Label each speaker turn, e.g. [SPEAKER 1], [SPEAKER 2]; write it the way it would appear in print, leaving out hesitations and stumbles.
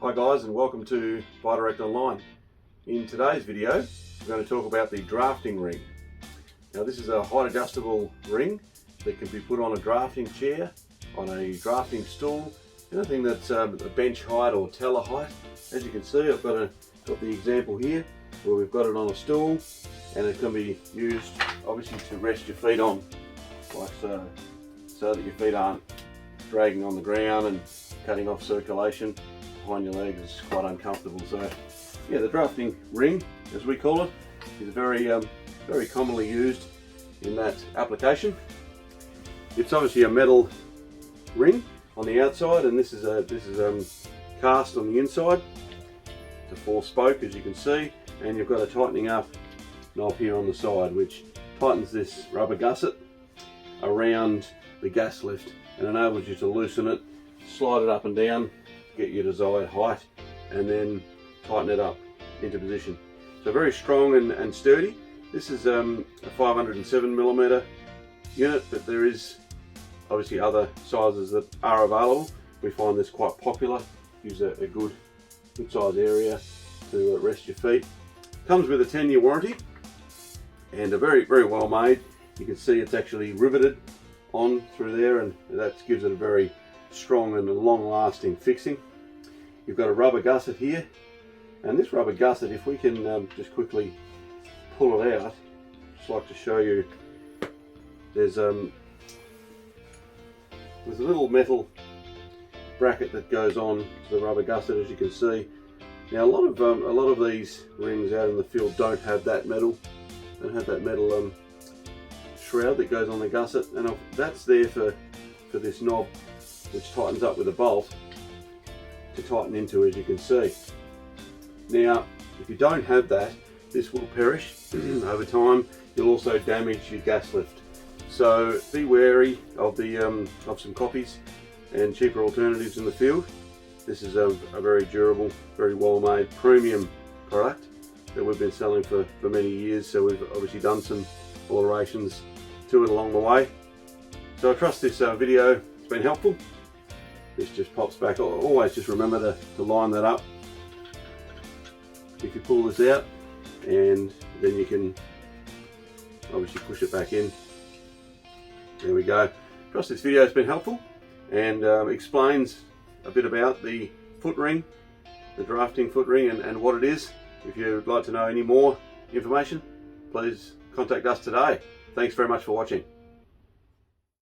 [SPEAKER 1] Hi guys, and welcome to Direct Online. In today's video we're going to talk about the drafting ring. Now this is a height adjustable ring that can be put on a drafting chair, on a drafting stool, anything that's a bench height or teller height. As you can see, I've got the example here where we've got it on a stool, and it can be used obviously to rest your feet on, like so that your feet aren't dragging on the ground and cutting off circulation behind your legs. Is quite uncomfortable. So yeah, the drafting ring, as we call it, is very commonly used in that application. It's obviously a metal ring on the outside, and this is cast on the inside. It's a 4-spoke, as you can see, and you've got a tightening up knob here on the side which tightens this rubber gusset around the gas lift and enables you to loosen it, slide it up and down, get your desired height, and then tighten it up into position. So very strong and sturdy. This is a 507mm unit, but there is obviously other sizes that are available. We find this quite popular. Gives a good size area to rest your feet. Comes with a 10-year warranty and a very well made. You can see it's actually riveted on through there, and that gives it a very strong and long-lasting fixing. You've got a rubber gusset here, and this rubber gusset, if we can just quickly pull it out, just like to show you, there's a little metal bracket that goes on to the rubber gusset, as you can see. Now a lot of these rings out in the field don't have that metal, shroud that goes on the gusset, and that's there for this knob, which tightens up with a bolt to tighten into, as you can see. Now if you don't have that, this will perish over time. You'll also damage your gas lift, so be wary of some copies and cheaper alternatives in the field. This is a very durable, very well made premium product that we've been selling for many years, so we've obviously done some alterations to it along the way. So I trust this video has been helpful. This just pops back. Always just remember to line that up if you pull this out, and then you can obviously push it back in. There we go. Trust this video has been helpful and explains a bit about the foot ring, the drafting foot ring, and what it is. If you'd like to know any more information, please contact us today. Thanks very much for watching.